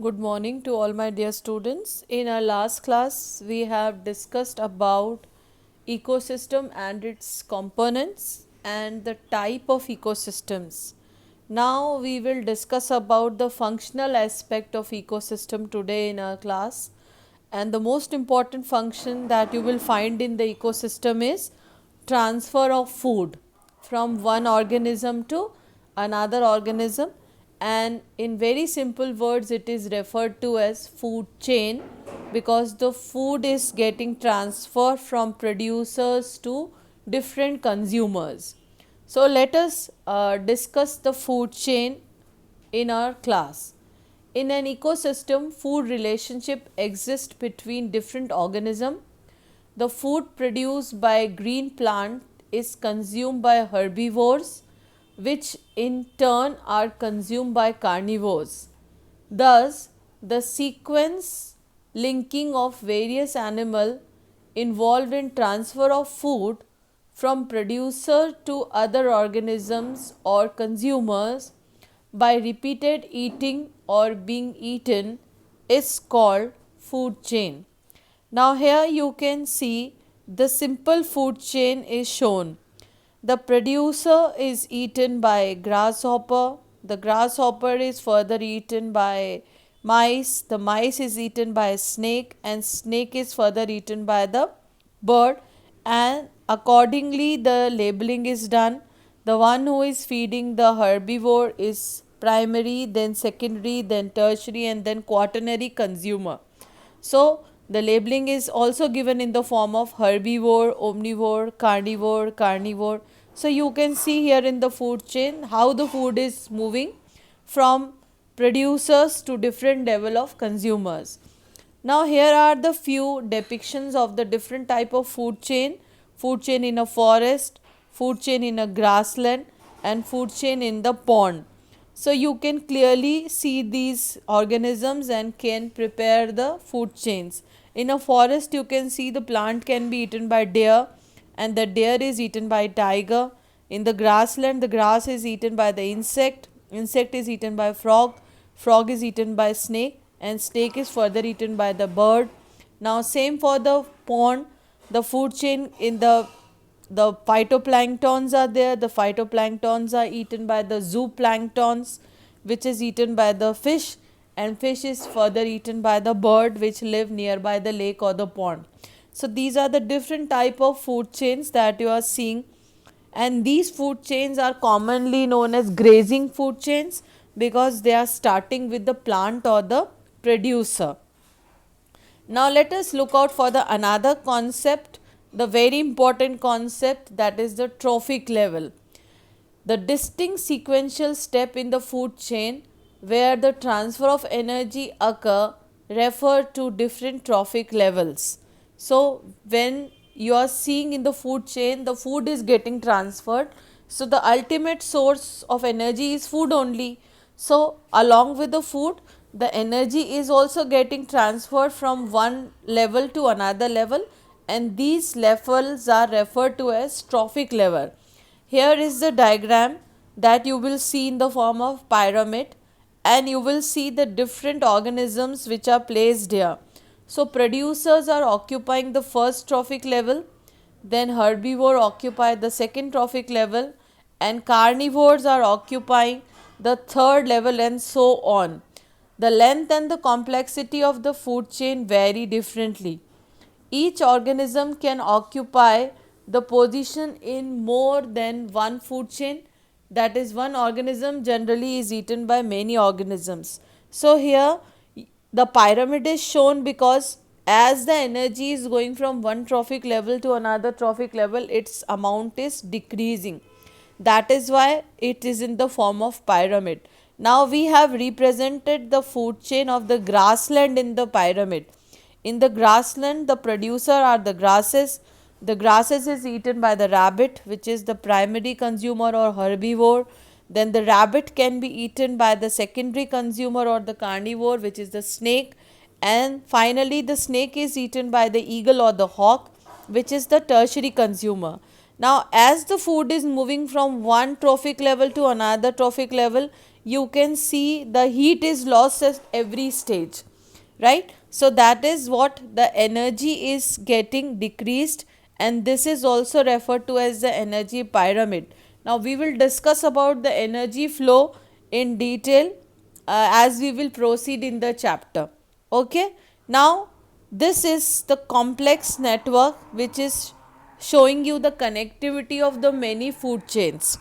Good morning to all my dear students. In our last class, we have discussed about ecosystem and its components and the type of ecosystems. Now we will discuss about the functional aspect of ecosystem today in our class. And the most important function that you will find in the ecosystem is transfer of food from one organism to another organism, and in very simple words it is referred to as food chain because the food is getting transferred from producers to different consumers. So let us discuss the food chain in our class. In an ecosystem, food relationship exists between different organisms. The food produced by green plant is consumed by herbivores, which in turn are consumed by carnivores. Thus, the sequence linking of various animals involved in transfer of food from producer to other organisms or consumers by repeated eating or being eaten is called food chain. Now here you can see the simple food chain is shown. The producer is eaten by grasshopper, the grasshopper is further eaten by mice, the mice is eaten by snake, and snake is further eaten by the bird, and accordingly the labeling is done. The one who is feeding the herbivore is primary, then secondary, then tertiary, and then quaternary consumer. So the labeling is also given in the form of herbivore, omnivore, carnivore, carnivore. So you can see here in the food chain how the food is moving from producers to different level of consumers. Now here are the few depictions of the different type of food chain. Food chain in a forest, food chain in a grassland, and food chain in the pond. So you can clearly see these organisms and can prepare the food chains. In a forest you can see the plant can be eaten by deer and the deer is eaten by tiger. In the grassland the grass is eaten by the insect, insect is eaten by frog, frog is eaten by snake, and snake is further eaten by the bird. Now same for the pond, the food chain in the phytoplanktons are there. The phytoplanktons are eaten by the zooplanktons, which is eaten by the fish, and fish is further eaten by the bird which live nearby the lake or the pond. So these are the different type of food chains that you are seeing, and these food chains are commonly known as grazing food chains because they are starting with the plant or the producer. Now let us look out for the another concept, the very important concept, that is the trophic level. The distinct sequential step in the food chain where the transfer of energy occur refer to different trophic levels. So when you are seeing in the food chain, the food is getting transferred. So the ultimate source of energy is food only. So along with the food, the energy is also getting transferred from one level to another level, and these levels are referred to as trophic level. Here is the diagram that you will see in the form of pyramid, and you will see the different organisms which are placed here. So producers are occupying the first trophic level, then herbivore occupy the second trophic level, and carnivores are occupying the third level, and so on. The length and the complexity of the food chain vary differently. Each organism can occupy the position in more than one food chain, that is, one organism generally is eaten by many organisms. So here the pyramid is shown because as the energy is going from one trophic level to another trophic level, its amount is decreasing. That is why it is in the form of pyramid. Now we have represented the food chain of the grassland in the pyramid. In the grassland, the producer are the grasses. The grasses is eaten by the rabbit, which is the primary consumer or herbivore. Then the rabbit can be eaten by the secondary consumer or the carnivore, which is the snake. And finally the snake is eaten by the eagle or the hawk, which is the tertiary consumer. Now as the food is moving from one trophic level to another trophic level, you can see the heat is lost at every stage, right? So that is what the energy is getting decreased, and this is also referred to as the energy pyramid. Now we will discuss about the energy flow in detail as we will proceed in the chapter. Okay, now this is the complex network which is showing you the connectivity of the many food chains,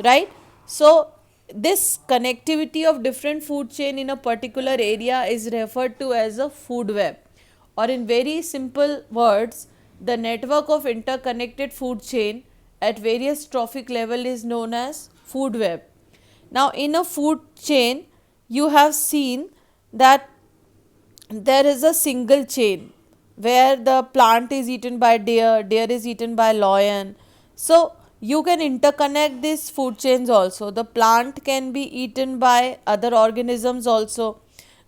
right? So this connectivity of different food chain in a particular area is referred to as a food web, or in very simple words, the network of interconnected food chain at various trophic level is known as food web. Now in a food chain you have seen that there is a single chain where the plant is eaten by deer, deer is eaten by lion. So you can interconnect these food chains also. The plant can be eaten by other organisms also.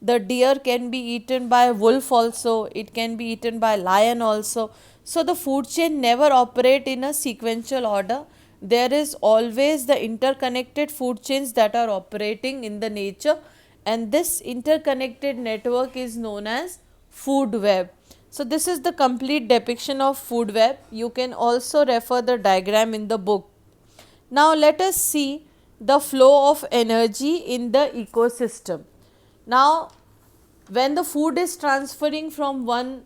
The deer can be eaten by wolf also. It can be eaten by lion also. So the food chain never operate in a sequential order. There is always the interconnected food chains that are operating in the nature, and this interconnected network is known as food web. So this is the complete depiction of food web. You can also refer the diagram in the book. Now let us see the flow of energy in the ecosystem. Now when the food is transferring from one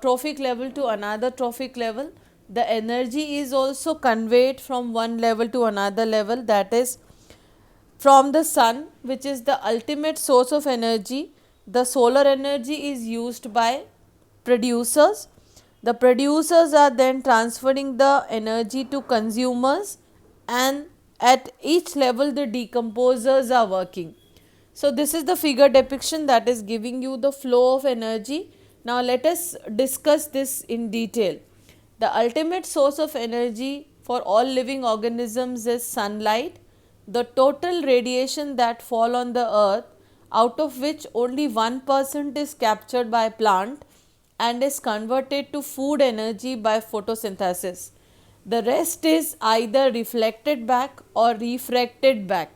trophic level to another trophic level, the energy is also conveyed from one level to another level, that is from the sun, which is the ultimate source of energy. The solar energy is used by producers. The producers are then transferring the energy to consumers, and at each level the decomposers are working. So this is the figure depiction that is giving you the flow of energy. Now let us discuss this in detail. The ultimate source of energy for all living organisms is sunlight. The total radiation that fall on the earth, out of which only 1% is captured by plant and is converted to food energy by photosynthesis. The rest is either reflected back or refracted back.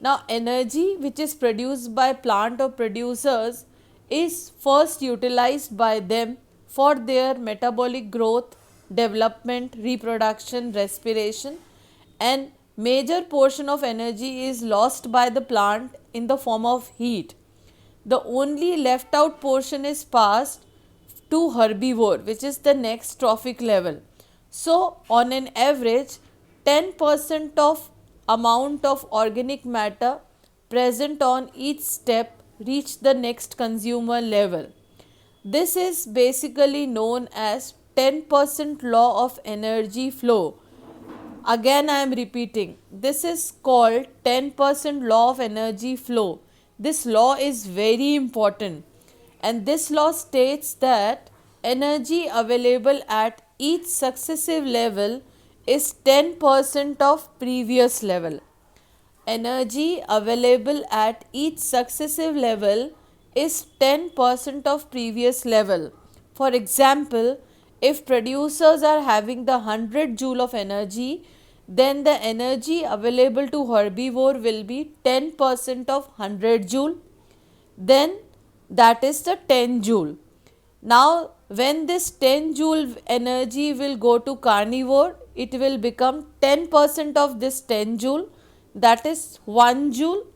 Now energy which is produced by plant or producers is first utilized by them for their metabolic growth, development, reproduction, respiration, and major portion of energy is lost by the plant in the form of heat. The only left out portion is passed to herbivore, which is the next trophic level. So on an average 10% of amount of organic matter present on each step reach the next consumer level. This is basically known as 10% law of energy flow. Again I am repeating, this is called 10% law of energy flow. This law is very important, and this law states that energy available at each successive level is 10% of previous level. Energy available at each successive level is 10% of previous level. For example, if producers are having the 100 joule of energy, then the energy available to herbivore will be 10% of 100 joule, then that is the 10 joule. Now when this 10 joule energy will go to carnivore, it will become 10% of this 10 joule, that is 1 joule,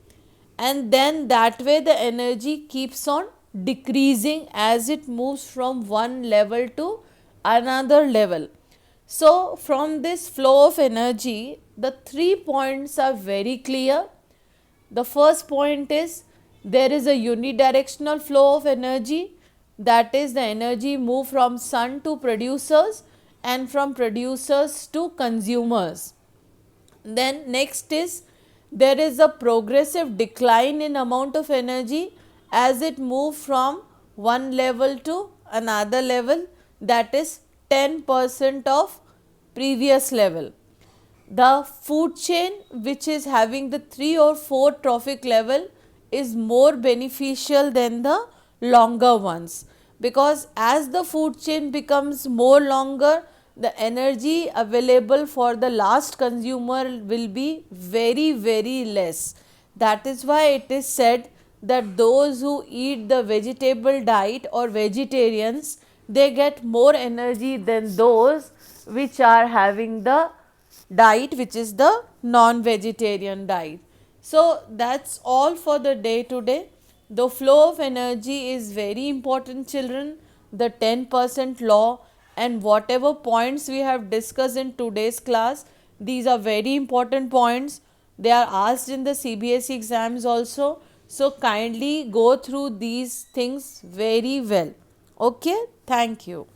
and then that way the energy keeps on decreasing as it moves from one level to another level. So from this flow of energy, the 3 points are very clear. The first point is there is a unidirectional flow of energy, that is the energy move from sun to producers and from producers to consumers. Then next is there is a progressive decline in amount of energy as it moves from one level to another level, that is 10% of previous level. The food chain which is having the 3 or 4 trophic level is more beneficial than the longer ones, because as the food chain becomes more longer, the energy available for the last consumer will be very less. That is why it is said that those who eat the vegetable diet or vegetarians, they get more energy than those which are having the diet which is the non-vegetarian diet. So that's all for the day today. The flow of energy is very important, children. The 10% law and whatever points we have discussed in today's class, these are very important points. They are asked in the CBSE exams also. So kindly go through these things very well. Okay, thank you.